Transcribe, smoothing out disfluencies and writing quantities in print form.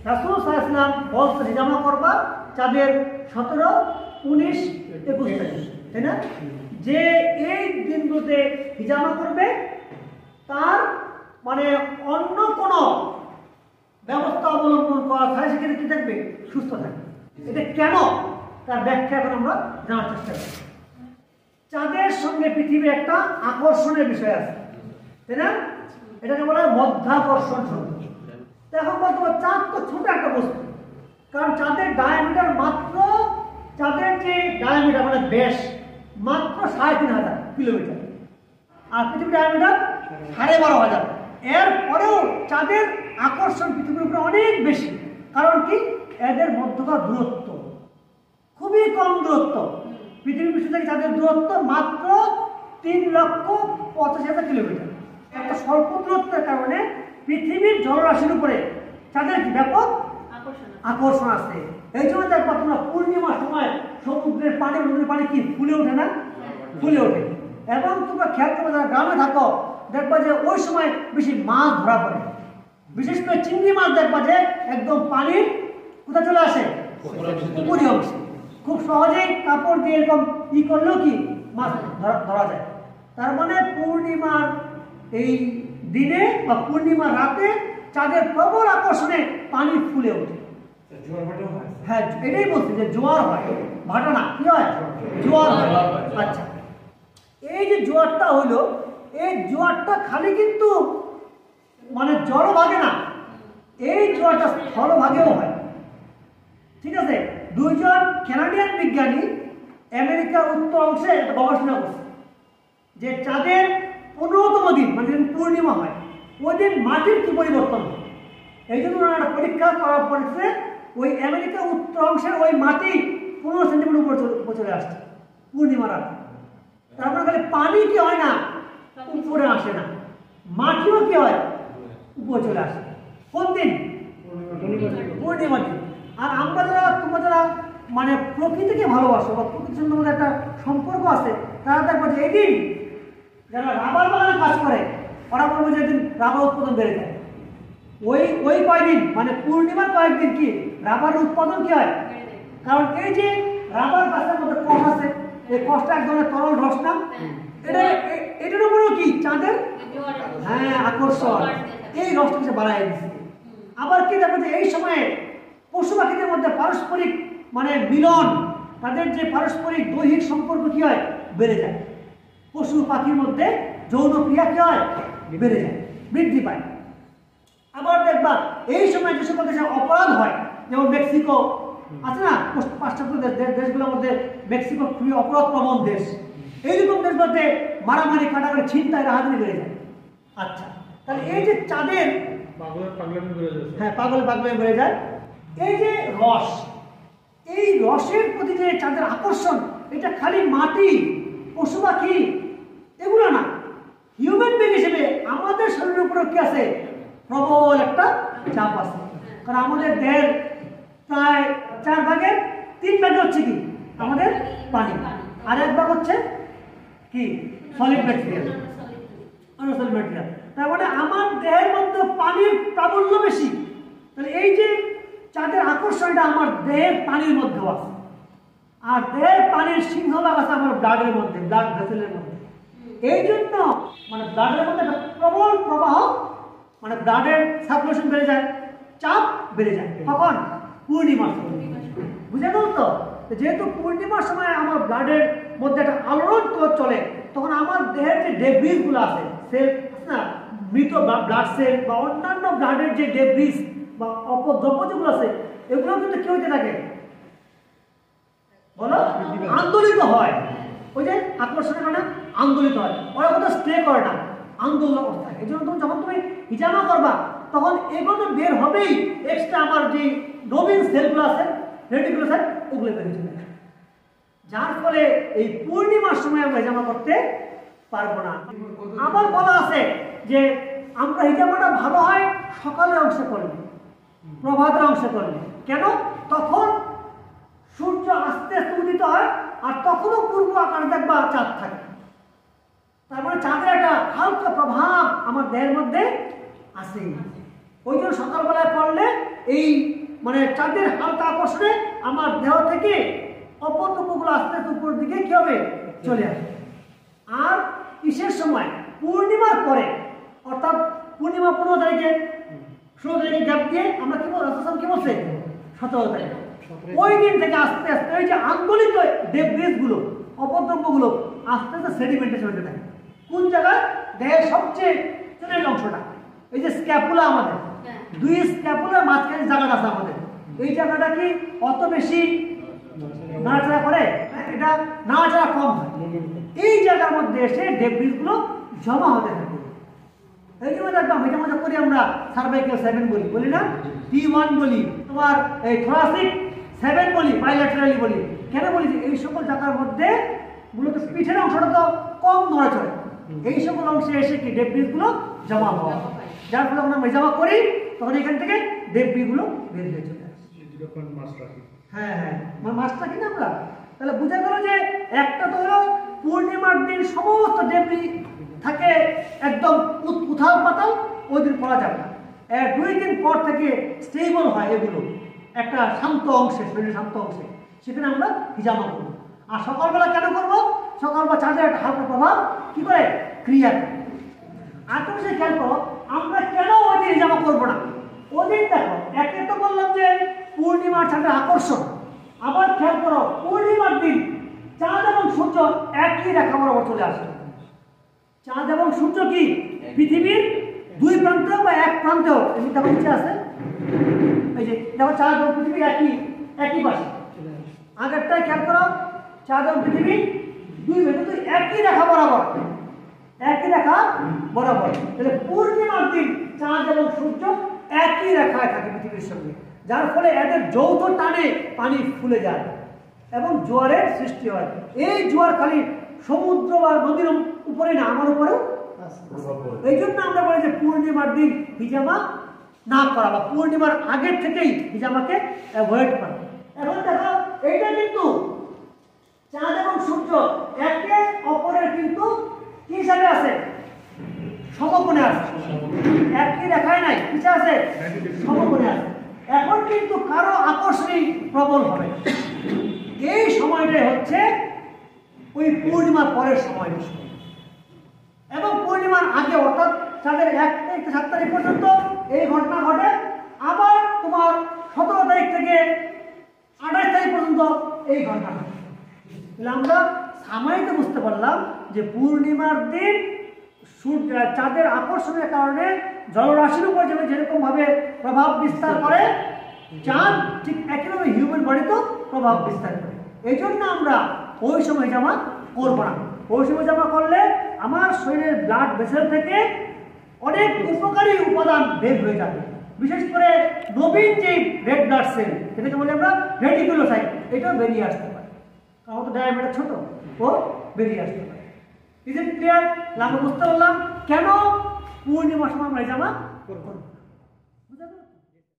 রাসূল সাল্লাল্লাহু আলাইহি ওয়াসাল্লাম বলছেন হিজামা করবা চাঁদের 17, 19, 21 তারিখ, তাই না? যে এই দিনগুলোতে হিজামা করবে তার মানে অন্য কোনো ব্যবস্থা অবলম্বন করা হয় সেখানে কি থাকবে? সুস্থ থাকবে। এটা কেন তার ব্যাখ্যা এখন আমরা জানার চেষ্টা করি। চাঁদের সঙ্গে পৃথিবীর একটা আকর্ষণের বিষয় আছে, তাই না? এটাকে বলা হয় মধ্যাকর্ষণ শক্তি। এখন বলতে পারো চাঁদ তো ছোট একটা বস্তু, কারণ চাঁদের ডায়ামিটার মাত্র, চাঁদের যে ডায়ামিটার মানে ব্যাস মাত্র 3500 কিলোমিটার, আর পৃথিবীর ডায়ামিটার 12,500। এরপরেও চাঁদের আকর্ষণ পৃথিবীর উপরে অনেক বেশি। কারণ কি? এদের মধ্যকার দূরত্ব খুবই কম দূরত্ব। পৃথিবীর পৃষ্ঠ থেকে চাঁদের দূরত্ব মাত্র 3,85,000 কিলোমিটার। একটা স্বল্প দূরত্বের কারণে পৃথিবীর জলরাশির উপরে চাঁদের ব্যাপক আকর্ষণ আছে। এই জন্য দেখবা তোমরা পূর্ণিমার সময় সমুদ্রের পানি, নদীর পানি কি ফুলে ওঠে না? ফুলে ওঠে। এবং তোমরা খেয়াল করবে যারা গ্রামে থাকো দেখবা যে ওই সময় বেশি মাছ ধরা পড়ে, বিশেষ করে চিংড়ি মাছ দেখবা যে একদম পানির কোথায় চলে আসে? উপরি অংশে। খুব সহজেই কাপড় দিয়ে এরকম ই করলেও কি মাছ ধরা যায়। তার মানে পূর্ণিমার এই দিনে বা পূর্ণিমার রাতে চাঁদের প্রবল আকর্ষণে পানি ফুলে ওঠে। হ্যাঁ, এটাই বলছি যে জোয়ার হয়, ভাটা না। কি হয়? জোয়ার হয়। আচ্ছা, এই যে জোয়ারটা হলো, এই জোয়ারটা খালি কিন্তু মানে জলভাগে না, এই জোয়ারটা স্থলভাগেও হয়। ঠিক আছে? দুইজন কানাডিয়ান বিজ্ঞানী আমেরিকার উত্তর অংশে একটা গবেষণা করছে যে চাঁদের 15তম দিন মানে যেদিন পূর্ণিমা হয় ওই দিন মাটির কি পরিবর্তন হয়। এই জন্য ওনারা একটা পরীক্ষা করার পড়েছে, ওই আমেরিকার উত্তর অংশের ওই মাটি 15 সেন্টিমিটার উপরে চলে আসছে পূর্ণিমা রাতে। তারপরে খালি পানি কি হয় না, উপরে আসে না, মাটিও কি হয়, উপরে চলে আসে। কোন দিন? পূর্ণিমা দিন। আর আমরা যারা, তোমরা যারা মানে প্রকৃতিকে ভালোবাসো বা প্রকৃতির সঙ্গে তোমাদের একটা সম্পর্ক আছে, তারা দেখবো যে এই দিন যারা রাবার বাগানে কাজ করে ওরা বলবো যে এদিন রাবার উৎপাদন বেড়ে যায়। ওই কয়েকদিন মানে পূর্ণিমার কয়েকদিন কি রাবারের উৎপাদন কি হয়? কারণ এই যে রাবার গাছের মধ্যে কষ আছে, এই কষটা এক ধরনের তরল রস না, এটার উপরেও কি চাঁদের আকর্ষণ, এই রসটাকে বাড়াই দিচ্ছে। আবার কি দেখো যে এই সময়ে পশু পাখিদের মধ্যে পারস্পরিক মানে মিলন, তাদের যে পারস্পরিক দৈহিক সম্পর্ক কি হয়? বেড়ে যায়। পশু পাখির মধ্যে যৌন ক্রিয়া কি হয়? বেড়ে যায়, বৃদ্ধি পায়। আবার দেখবা এই সময় যে সকল দেশে অপরাধ হয়, যেমন মেক্সিকো আছে না, পাশ্চাত্য দেশগুলোর মধ্যে মেক্সিকো খুবই অপরাধ প্রবণ দেশ, এইরকম দেশগুলোতে মারামারি, কাটাকাটি, ছিনতাই, রাহাজানি বেড়ে যায়। আচ্ছা, তাহলে এই যে চাঁদের পাগলামি বেড়ে যায়, এই যে রস, এই রসের প্রতি যে চাঁদের আকর্ষণ, এটা খালি মাটি, পশু পাখি এগুলো না, হিউম্যান বিং হিসেবে আমাদের শরীরের উপরে কি আছে? প্রবল একটা চাপ আছে। কারণ আমাদের দেহের প্রায় 4 ভাগের 3 ভাগে হচ্ছে কি আমাদের পানি, আর 1 ভাগ হচ্ছে কি সলিড ম্যাটেরিয়াল, অনসলিড ম্যাটেরিয়াল। তার মানে আমার দেহের মধ্যে পানির প্রাবল্য বেশি। তাহলে এই যে চাঁদের আকর্ষণটা আমার দেহের পানির মধ্যে আছে, আর দেহের পানির সিংহভাগ আছে আমার ব্লাডের মধ্যে, ব্লাড ভেসেলের মধ্যে। এই জন্য মানে ব্লাডের মধ্যে একটা প্রবল প্রবাহ, মানে ব্লাডের সার্কুলেশন বেড়ে যায়, চাপ বেড়ে যায়। তখন পূর্ণিমার সময়, বুঝে গেল তো? যেহেতু পূর্ণিমার সময় আমার ব্লাডের মধ্যে একটা আলোড়ন চলে, তখন আমার দেহের যে ডেব্রিসগুলো আছে, সেল আছে না, মৃত ব্লাড সেল বা অন্যান্য ব্লাডের যে ডেব্রিস বা অপদ্রব্য যেগুলো আছে, এগুলো কিন্তু কি হতে থাকে বলো? আন্দোলিত হয়। ওই যে আকর্ষণের কারণে আন্দোলিত হয়, ওরা কোথাও স্টে করে না, আন্দোলন অবস্থায়। এই জন্য তুমি যখন তুমি হিজামা করবা তখন এগুলো বের হবেই, এক্সট্রা আমার যে নবীন সেলগুলো আছে, রেডিকুলার সেল, ওগুলো বের হয়ে যাবে। যার ফলে এই পূর্ণিমার সময় আমরা হিজামা করতে পারবো না। আবার বলা আছে যে আমরা হিজামাটা ভালো হয় সকালের অংশে করলে, প্রভাতের অংশে করলে। কেন? তখন সূর্য আস্তে আস্তে উদিত হয়, আর তখনও পূর্ব আকাশে দেখবা চাঁদ থাকে। তারপরে চাঁদের একটা হালকা প্রভাব আমার দেহের মধ্যে আসে। ওই জন্য সকালবেলায় পড়লে এই মানে চাঁদের হালকা আকর্ষণে আমার দেহ থেকে অপতপগুলো আস্তে আস্তে উপরের দিকে কি হবে চলে আসবে। আর কিসের সময় পূর্ণিমার পরে, অর্থাৎ পূর্ণিমা 15 তারিখে 16 তারিখে গ্যাপ দিয়ে আমরা কি বলছি, কি বলছে 17 তারিখ, ওই দিন থেকে আস্তে আস্তে ওই যে আন্দোলিত ডেব্রিসগুলো অপদ্রব্যগুলো আস্তে আস্তে সেডিমেন্টেশন হতে থাকে। কোন জায়গায়? দেহের সবচেয়ে চুলের অংশটা, এই যে স্ক্যাপুলা, আমাদের দুই স্ক্যাপুলার মাঝখানে জায়গাটা আছে আমাদের, এই জায়গাটা কি অত বেশি নাড়াচাড়া করে? এটা নাড়াচাড়া কম হয়। এই জায়গার মধ্যে এসে ডেব্রিসগুলো জমা হতে থাকে। এই জন্য একদম এটা মজা করি আমরা সার্ভাইকাল 7 বলি না, T1 বলি, তোমার এই থোরাসিক 7 বলি, বাইল্যাটারালি বলি। কেন বলি? যে এই সকল জায়গার মধ্যে মূলত পিঠের অংশটা তো কম নড়াচড়ে, এই সকল অংশে এসে কি ডেব্রিসগুলো জমা হওয়া, যার ফলে আমরা জমা করি তখন এখান থেকে ডেব্রিগুলো বের হয়ে চলে আসে। হ্যাঁ হ্যাঁ, মাছ রাখি না আমরা। তাহলে বুঝা গেল যে একটা তো হলো পূর্ণিমার দিন সমস্ত ডেব্রি থাকে একদম উথাল পাতাল, ওই দিন করা যাবে না। 2 দিন পর থেকে স্টেবল হয় এগুলো একটা শান্ত অংশে, শরীরের শান্ত অংশে, সেখানে আমরা হিজামা করবো। আর সকালবেলা কেন করবো? সকালবেলা চাঁদের একটা হালকা প্রভাব কি করে ক্রিয়া করে। আর তুমি সে খেয়াল করো, আমরা কেন ওই দিন হিজামা করবো না? ওই দিন দেখো, একে তো বললাম যে পূর্ণিমার চাঁদের আকর্ষণ, আবার খেয়াল করো পূর্ণিমার দিন চাঁদ এবং সূর্য একই রেখা বরাবর চলে আসে। চাঁদ এবং সূর্য কি পৃথিবীর 2 প্রান্তে বা 1 প্রান্তেও, এই দেখো নিচে আছে, এই যে দেখো চাঁদ এবং পৃথিবী একই পাশে। আগেরটাই খেয়াল করো, চাঁদ এবং পৃথিবী 2 প্রান্তে একই রেখা বরাবর, একই রেখা বরাবর। তাহলে পূর্ণিমার দিন চাঁদ এবং সূর্য একই রেখায় থাকে পৃথিবীর সঙ্গে, যার ফলে এদের যৌথ টানে পানি ফুলে যায় এবং জোয়ারের সৃষ্টি হয়। এই জোয়ার খালি সমুদ্র বা নদীর উপরে না, আমার উপরেও। এই জন্য আমরা বলি যে পূর্ণিমার দিন হিজামা না করা বা পূর্ণিমার আগের থেকেই হিজামাকে অ্যাভয়েড করা। এখন দেখো, এইটা কিন্তু চাঁদ এবং সূর্য একে অপরের কিন্তু কি হিসাবে আছে? সমকোণে আছে, একই রেখায় নাই, কিসে আছে? সমকোণে আছে। এখন কিন্তু কারো আকর্ষণই প্রবল হবে। এই সময়টাই হচ্ছে ওই পূর্ণিমার পরের সময়, এবং পূর্ণিমার আগে অর্থাৎ চাঁদের 1 তারিখ থেকে 7 তারিখ পর্যন্ত এই ঘটনা ঘটে। আবার তোমার 17 তারিখ থেকে 28 তারিখ পর্যন্ত এই ঘটনা ঘটে। তাহলে আমরা সাময়িক বুঝতে পারলাম যে পূর্ণিমার দিন চাঁদের আকর্ষণের কারণে জলরাশির উপর যেরকম ভাবে প্রভাব বিস্তার করে, চাঁদ ঠিক একইভাবে হিউম্যান বডিতেও প্রভাব বিস্তার করে। এই জন্য আমরা ওই সময় জামা করবো না। ওই সময় জামা করলে আমার শরীরের ব্লাড ভেসেল থেকে অনেক উপকারী উপাদান বের হয়ে যাবে, বিশেষ করে নবীন যে রেড ব্লাড সেল, এটাকে বলি আমরা রেটিকুলোসাইট, এটাও বেরিয়ে আসতে পারে, কারণ তো ডায়ামিটার ছোট, ও বেরিয়ে আসতে পারে। Is it clear? আমরা বুঝতে পারলাম কেন পূর্ণিমার সময় আমরা জামা করবো।